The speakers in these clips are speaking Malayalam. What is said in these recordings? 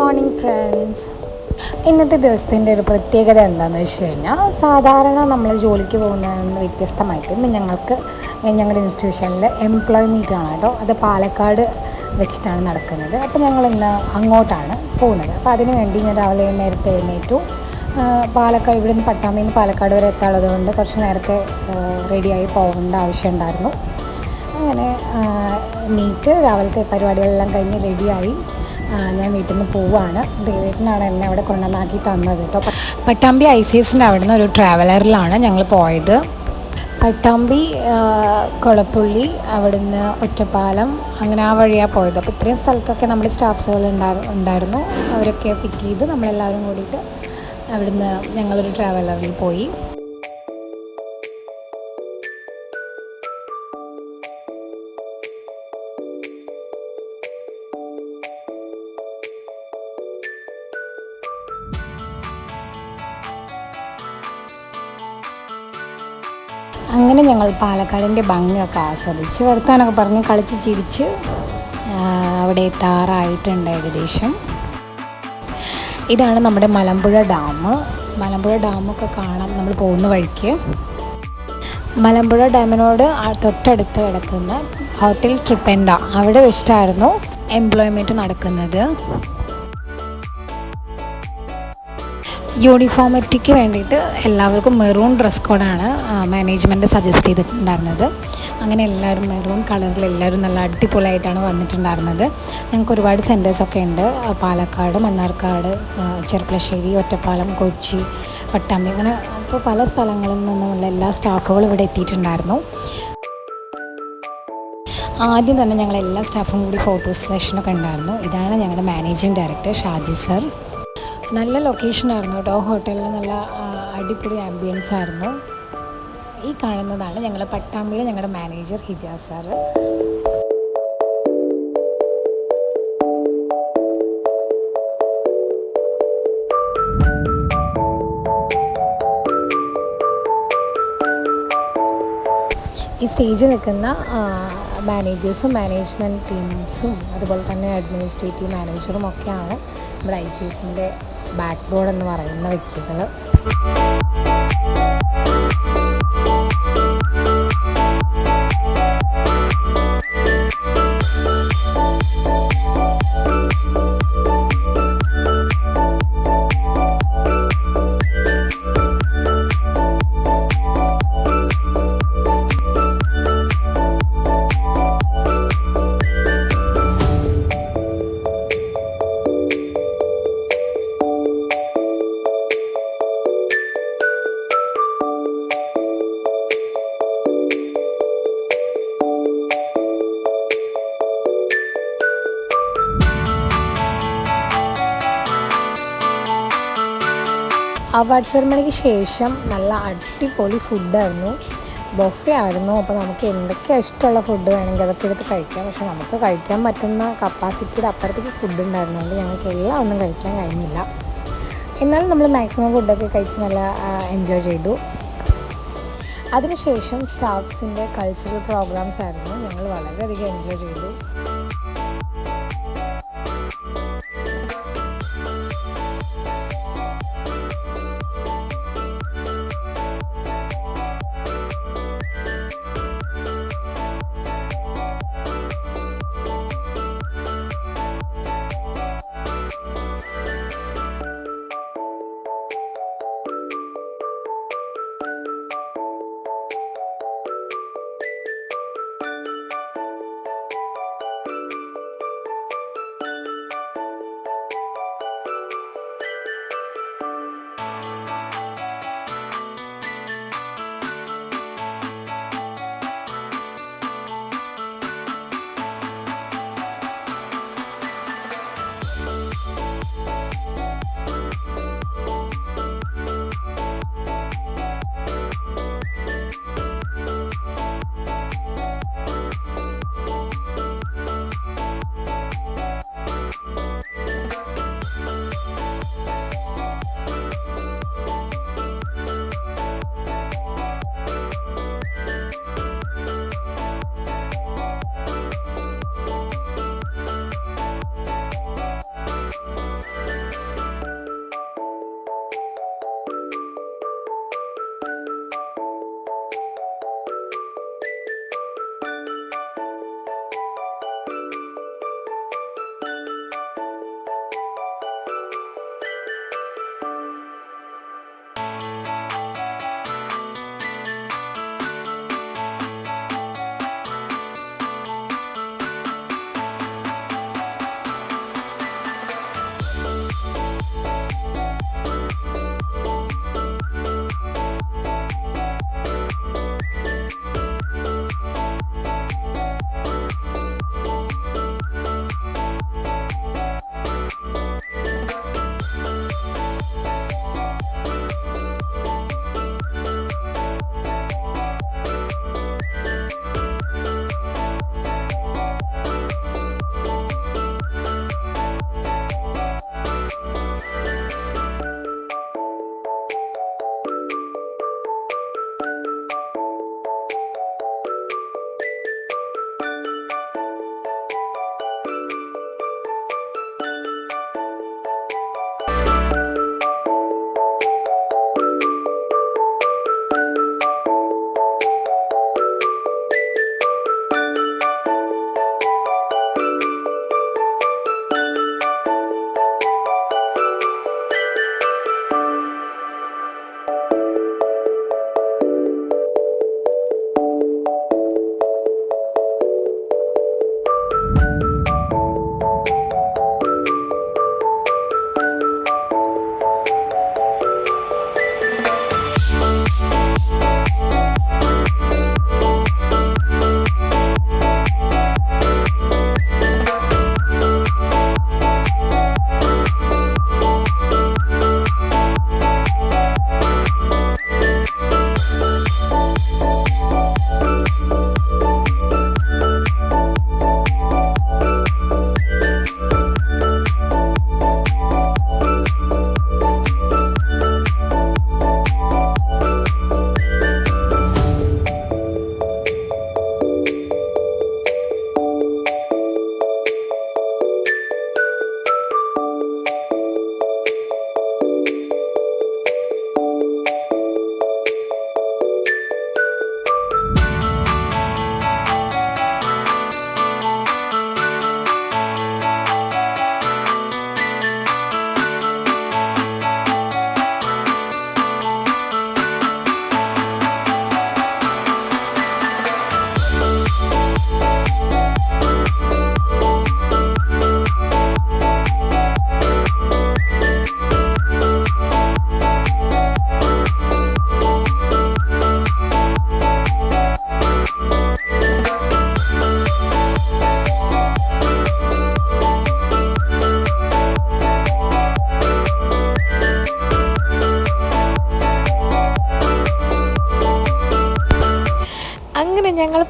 Morning friends. ഇന്നത്തെ ദിവസത്തിൻ്റെ ഒരു പ്രത്യേകത എന്താണെന്ന് വെച്ച് കഴിഞ്ഞാൽ, സാധാരണ നമ്മൾ ജോലിക്ക് പോകുന്നതിൽ നിന്ന് വ്യത്യസ്തമായിട്ട് ഇന്ന് ഞങ്ങളുടെ ഇൻസ്റ്റിറ്റ്യൂഷനിൽ എംപ്ലോയ് മീറ്റ് ആണ് കേട്ടോ. അത് പാലക്കാട് വെച്ചിട്ടാണ് നടക്കുന്നത്. അപ്പോൾ ഞങ്ങളിന്ന് അങ്ങോട്ടാണ് പോകുന്നത്. അപ്പോൾ അതിന് വേണ്ടി ഞാൻ രാവിലെ നേരത്തെ എഴുന്നേറ്റു. പാലക്കാട് ഇവിടെ നിന്ന് പട്ടാമ്പിയിൽ നിന്ന് പാലക്കാട് വരെ എത്താനുള്ളത് കൊണ്ട് കുറച്ച് നേരത്തെ റെഡിയായി പോകേണ്ട ആവശ്യമുണ്ടായിരുന്നു. അങ്ങനെ മീറ്റ് രാവിലത്തെ പരിപാടികളെല്ലാം കഴിഞ്ഞ് റെഡിയായി ഞാൻ വീട്ടിൽ നിന്ന് പോവുകയാണ്. ദേവേട്ടനാണ് എന്നെ അവിടെ കൊണ്ടുവന്നാക്കി തന്നത് കേട്ടോ. പട്ടാമ്പി ICSൻ്റെ അവിടെ നിന്ന് ഒരു ട്രാവലറിലാണ് ഞങ്ങൾ പോയത്. പട്ടാമ്പി, കൊളപ്പുള്ളി, അവിടുന്ന് ഒറ്റപ്പാലം, അങ്ങനെ ആ വഴിയാണ് പോയത്. അപ്പോൾ ഇത്രയും സ്ഥലത്തൊക്കെ നമ്മുടെ സ്റ്റാഫ്സുകൾ ഉണ്ടായിരുന്നു. അവരൊക്കെ പിക്ക് ചെയ്ത് നമ്മളെല്ലാവരും കൂടിയിട്ട് അവിടുന്ന് ഞങ്ങളൊരു ട്രാവലറിൽ പോയി. അങ്ങനെ ഞങ്ങൾ പാലക്കാടിൻ്റെ ഭംഗിയൊക്കെ ആസ്വദിച്ച് വർത്താനൊക്കെ പറഞ്ഞ് കളിച്ച് ചിരിച്ച് അവിടെ എത്താറായിട്ടുണ്ട് ഏകദേശം. ഇതാണ് നമ്മുടെ മലമ്പുഴ ഡാം. മലമ്പുഴ ഡാമൊക്കെ കാണാം നമ്മൾ പോകുന്ന വഴിക്ക്. മലമ്പുഴ ഡാമിനോട് തൊട്ടടുത്ത് കിടക്കുന്ന ഹോട്ടൽ ട്രിപ്പൻഡ അവിടെ വെച്ചിട്ടായിരുന്നു എംപ്ലോയ്മെൻറ്റ് നടക്കുന്നത്. യൂണിഫോമിറ്റിക്ക് വേണ്ടിയിട്ട് എല്ലാവർക്കും മെറൂൺ ഡ്രസ് കോഡാണ് മാനേജ്മെൻറ്റ് സജസ്റ്റ് ചെയ്തിട്ടുണ്ടായിരുന്നത്. അങ്ങനെ എല്ലാവരും മെറൂൺ കളറിൽ എല്ലാവരും നല്ല അടിപൊളിയായിട്ടാണ് വന്നിട്ടുണ്ടായിരുന്നത്. ഞങ്ങൾക്ക് ഒരുപാട് സെൻറ്റേഴ്സൊക്കെ ഉണ്ട്. പാലക്കാട്, മണ്ണാർക്കാട്, ചെർപ്പളശ്ശേരി, ഒറ്റപ്പാലം, കൊച്ചി, പട്ടാമ്പി, അങ്ങനെ അപ്പോൾ പല സ്ഥലങ്ങളിൽ നിന്നുമുള്ള എല്ലാ സ്റ്റാഫുകളും ഇവിടെ എത്തിയിട്ടുണ്ടായിരുന്നു. ആദ്യം തന്നെ ഞങ്ങൾ എല്ലാ സ്റ്റാഫും കൂടി ഫോട്ടോ സെഷനൊക്കെ ഉണ്ടായിരുന്നു. ഇതാണ് ഞങ്ങളുടെ മാനേജിങ് ഡയറക്ടർ ഷാജി സർ. നല്ല ലൊക്കേഷനായിരുന്നു കേട്ടോ. ഹോട്ടലിൽ നല്ല അടിപൊളി ആംബിയൻസ് ആയിരുന്നു. ഈ കാണുന്നതാണ് ഞങ്ങൾ പട്ടാമ്പിയിലെ ഞങ്ങളുടെ മാനേജർ ഹിജാസ് സാർ. ഈ സ്റ്റേജിൽ നിൽക്കുന്ന മാനേജേഴ്സും മാനേജ്മെൻറ്റ് ടീംസും അതുപോലെ തന്നെ അഡ്മിനിസ്ട്രേറ്റീവ് മാനേജറും ഒക്കെയാണ് നമ്മുടെ ICSൻ്റെ ബാക്ക് ബോർഡ് എന്ന് പറയുന്ന വ്യക്തികൾ. അവാർഡ് സെറമണിക്ക് ശേഷം നല്ല അടിപൊളി ഫുഡായിരുന്നു. ബൊഫെ ആയിരുന്നു. അപ്പോൾ നമുക്ക് എന്തൊക്കെയാണ് ഇഷ്ടമുള്ള ഫുഡ് വേണമെങ്കിൽ അതൊക്കെ എടുത്ത് കഴിക്കാം. പക്ഷേ നമുക്ക് കഴിക്കാൻ പറ്റുന്ന കപ്പാസിറ്റിയുടെ അപ്പുറത്തേക്ക് ഫുഡ് ഉണ്ടായിരുന്നുകൊണ്ട് ഞങ്ങൾക്ക് എല്ലാം ഒന്നും കഴിക്കാൻ കഴിഞ്ഞില്ല. എന്നാലും നമ്മൾ മാക്സിമം ഫുഡൊക്കെ കഴിച്ച് നല്ല എൻജോയ് ചെയ്തു. അതിനുശേഷം സ്റ്റാഫ്സിൻ്റെ കൾച്ചറൽ പ്രോഗ്രാംസ് ആയിരുന്നു. ഞങ്ങൾ വളരെയധികം എൻജോയ് ചെയ്തു.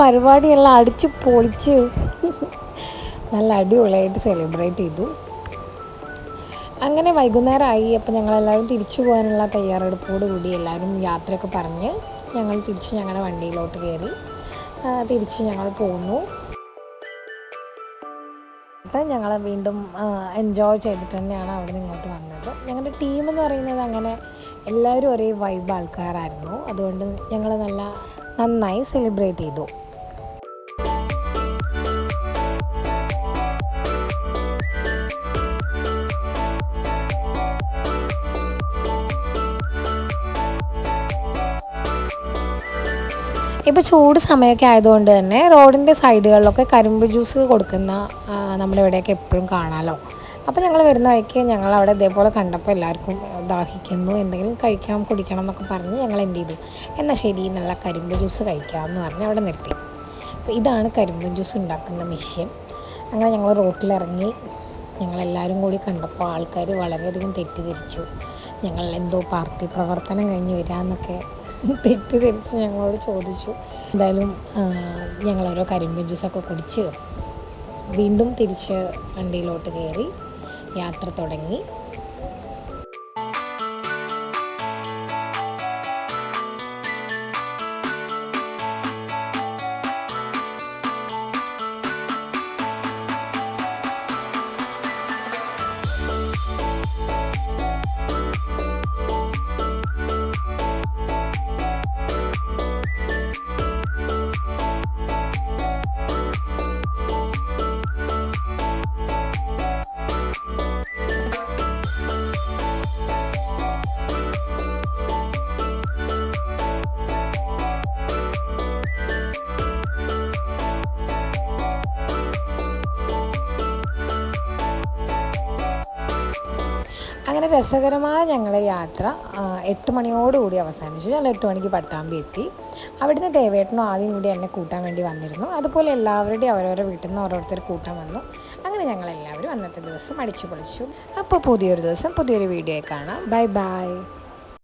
പരിപാടിയെല്ലാം അടിച്ച് പൊളിച്ച് നല്ല അടിപൊളിയായിട്ട് സെലിബ്രേറ്റ് ചെയ്തു. അങ്ങനെ വൈകുന്നേരമായി. അപ്പോൾ ഞങ്ങളെല്ലാവരും തിരിച്ചു പോകാനുള്ള തയ്യാറെടുപ്പോട് കൂടി എല്ലാവരും യാത്രയൊക്കെ പറഞ്ഞ് ഞങ്ങൾ തിരിച്ച് ഞങ്ങളുടെ വണ്ടിയിലോട്ട് കയറി തിരിച്ച് ഞങ്ങൾ പോന്നു. ഞങ്ങൾ വീണ്ടും എൻജോയ് ചെയ്തിട്ട് തന്നെയാണ് അവിടെ നിന്ന് ഇങ്ങോട്ട് വന്നത്. ഞങ്ങളുടെ ടീം എന്ന് പറയുന്നത് അങ്ങനെ എല്ലാവരും ഒരേ വൈബ് ആൾക്കാരായിരുന്നു. അതുകൊണ്ട് ഞങ്ങൾ നന്നായി സെലിബ്രേറ്റ് ചെയ്തു. ഇപ്പോൾ ചൂട് സമയമൊക്കെ ആയതുകൊണ്ട് തന്നെ റോഡിൻ്റെ സൈഡുകളിലൊക്കെ കരിമ്പ് ജ്യൂസ് കൊടുക്കുന്ന നമ്മുടെ ഇവിടെയൊക്കെ എപ്പോഴും കാണാമല്ലോ. അപ്പോൾ ഞങ്ങൾ വരുന്ന വഴിക്ക് ഞങ്ങളവിടെ ഇതേപോലെ കണ്ടപ്പോൾ എല്ലാവർക്കും ദാഹിക്കുന്നു, എന്തെങ്കിലും കഴിക്കണം കുടിക്കണം എന്നൊക്കെ പറഞ്ഞ് ഞങ്ങൾ എന്ത് ചെയ്തു, എന്നാൽ ശരി നല്ല കരിമ്പ് ജ്യൂസ് കഴിക്കാമെന്ന് പറഞ്ഞ് അവിടെ നിർത്തി. അപ്പോൾ ഇതാണ് കരിമ്പ് ജ്യൂസ് ഉണ്ടാക്കുന്ന മെഷീൻ. അങ്ങനെ ഞങ്ങൾ റോട്ടിലിറങ്ങി. ഞങ്ങളെല്ലാവരും കൂടി കണ്ടപ്പോൾ ആൾക്കാർ വളരെയധികം തെറ്റിദ്ധരിച്ചു. ഞങ്ങൾ എന്തോ പാർട്ടി പ്രവർത്തനം കഴിഞ്ഞ് വരാമെന്നൊക്കെ തെറ്റിദ്ധരിച്ച് ഞങ്ങളോട് ചോദിച്ചു. എന്തായാലും ഞങ്ങളോരോ കരിമ്പ് ജ്യൂസൊക്കെ കുടിച്ച് വീണ്ടും തിരിച്ച് വണ്ടിയിലോട്ട് കയറി യാത്ര തുടങ്ങി. അങ്ങനെ രസകരമായ ഞങ്ങളുടെ യാത്ര 8 മണിയോടുകൂടി അവസാനിച്ചു. ഞങ്ങൾ 8 മണിക്ക് പട്ടാമ്പി എത്തി. അവിടുന്ന് ദേവേട്ടനും ആദ്യം കൂടി എന്നെ കൂട്ടാൻ വേണ്ടി വന്നിരുന്നു. അതുപോലെ എല്ലാവരുടെയും അവരവരുടെ വീട്ടിൽ നിന്ന് ഓരോരുത്തർ കൂട്ടാൻ വന്നു. അങ്ങനെ ഞങ്ങളെല്ലാവരും അന്നത്തെ ദിവസം അടിച്ചു പൊളിച്ചു. അപ്പോൾ പുതിയൊരു ദിവസം പുതിയൊരു വീഡിയോ കാണാം. Bye bye.